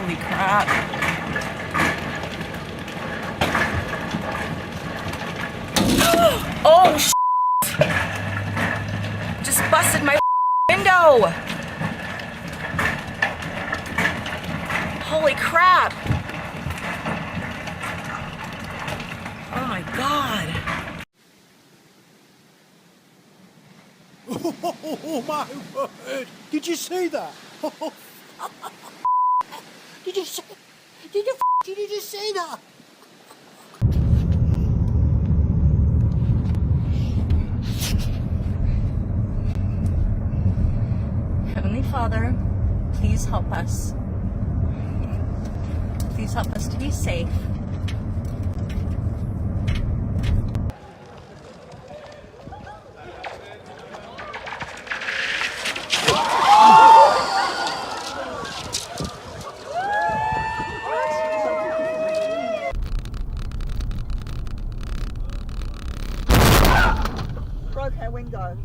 Holy crap. Oh, just busted my window. Holy crap. Oh my God. Oh my word! Did you see that? Did you see? Did you just see that? Heavenly Father, please help us. Please help us to be safe. Broke our window.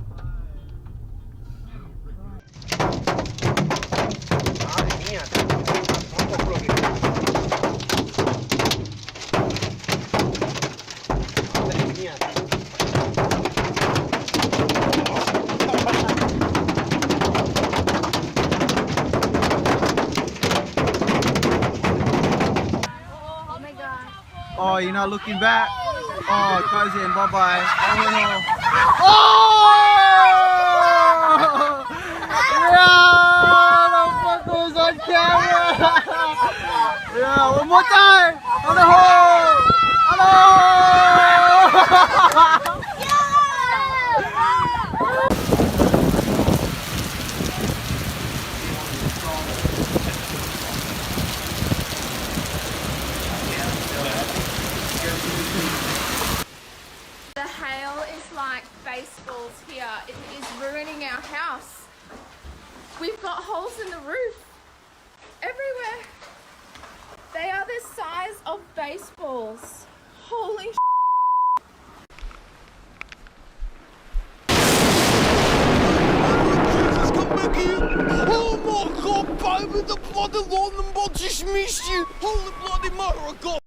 Oh, you're not looking back? Oh, cousin, bye-bye. Oh! Yeah, the fuck was on camera? Yeah, one more time! On the hole! Hello! The hail is like baseballs here. It is ruining our house. We've got holes in the roof everywhere. They are the size of baseballs. Holy Jesus, come back here! Oh my God, baby, the bloody London bot just missed you! Holy bloody mother of God!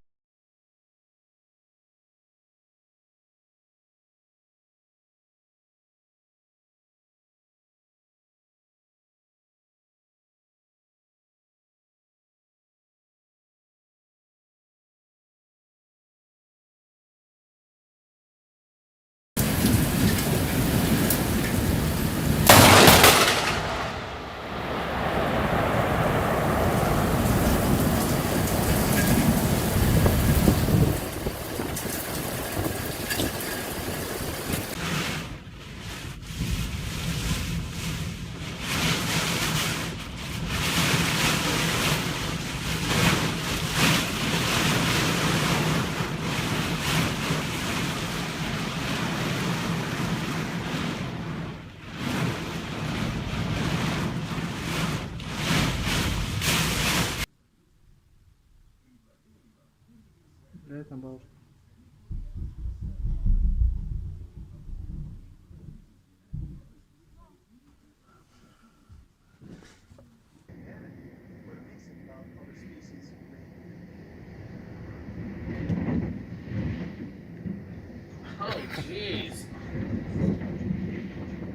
Oh, jeez.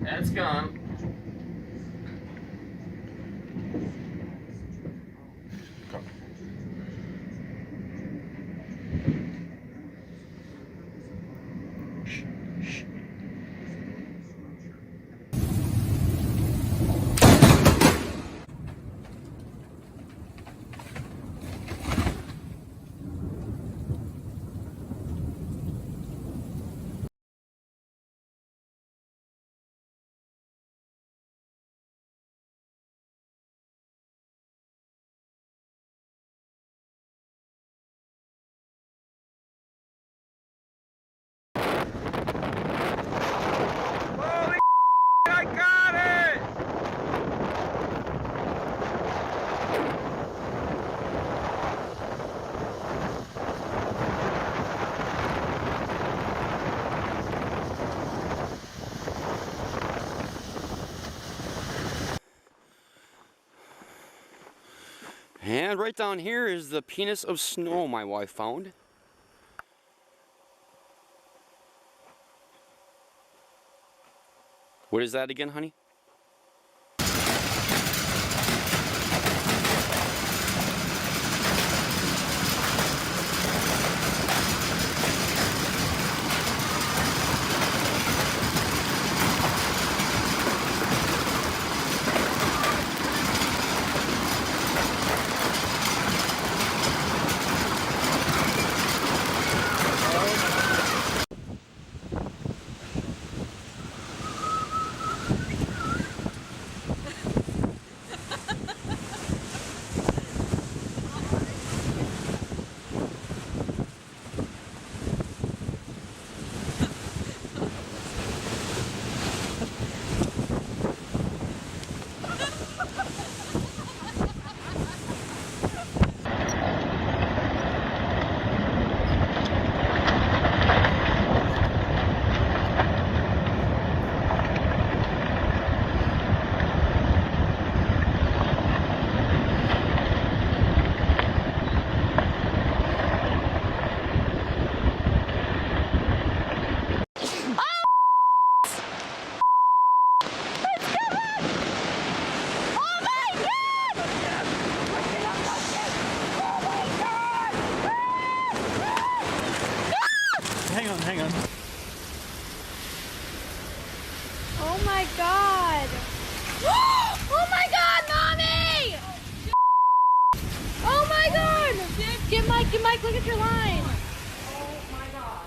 That's gone. And right down here is the penis of snow my wife found. What is that again, honey? Hang on. Oh my god! Oh my god, Mommy! Oh my god! Get Mike, look at your line! Oh my god.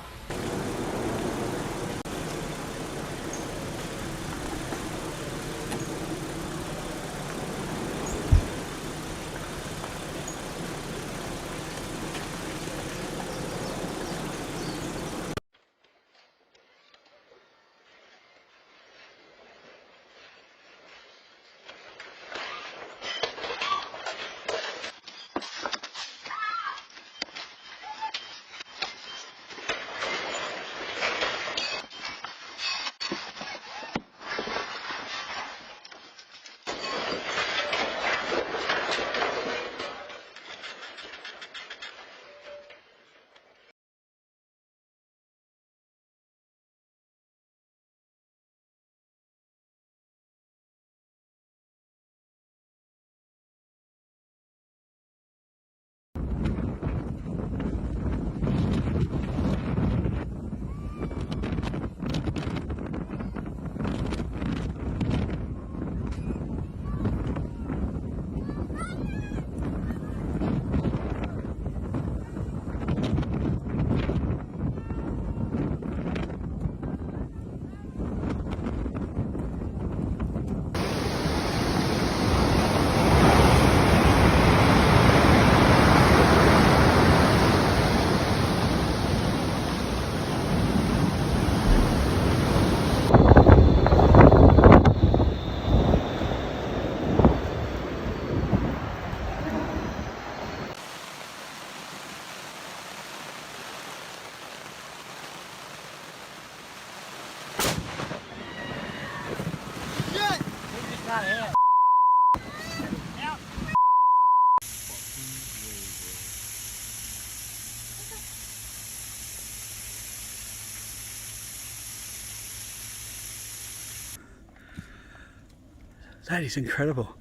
That is incredible.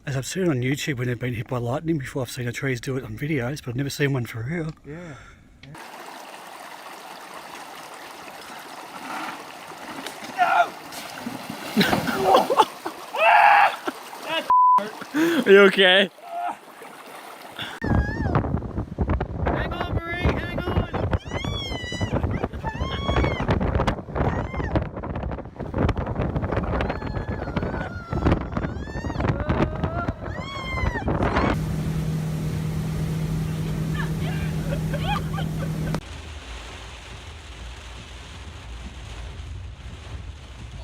As I've seen it on YouTube when they've been hit by lightning before, I've seen the trees do it on videos, but I've never seen one for real. Yeah. Are you okay? Hang on, Marie, hang on.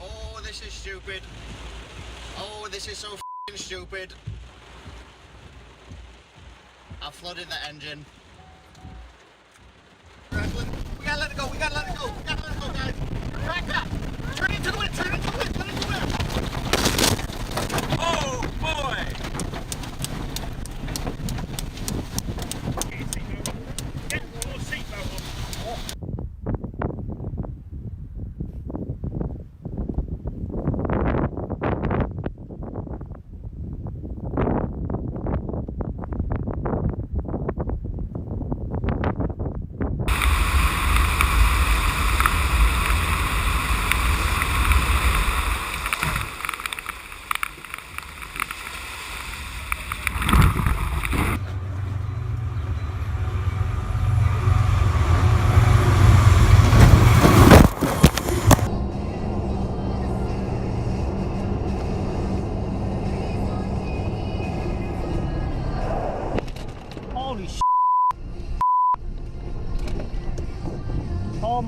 Oh, this is stupid. Oh, this is so f***ing stupid. I flooded the engine. We gotta let it go, we gotta let it go, guys. Back up! Turn into it, let it do it!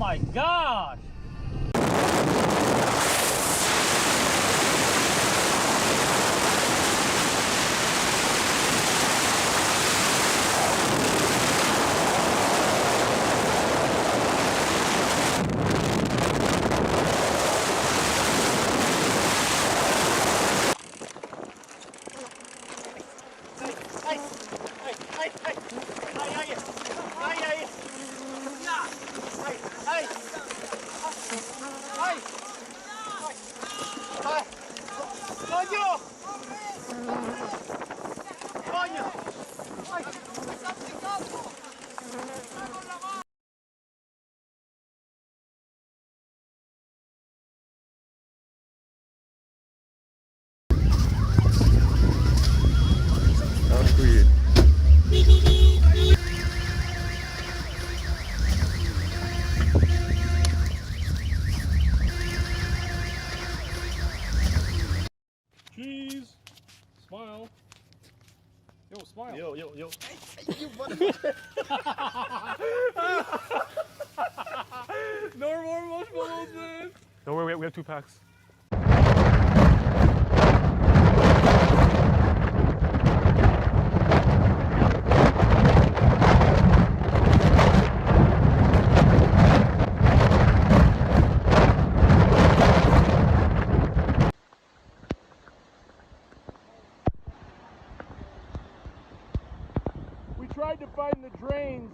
my gosh! Cheese. Smile. Yo, smile. Yo, yo, yo. No more marshmallows, man. Don't worry, we have 2 packs. We tried to find the drains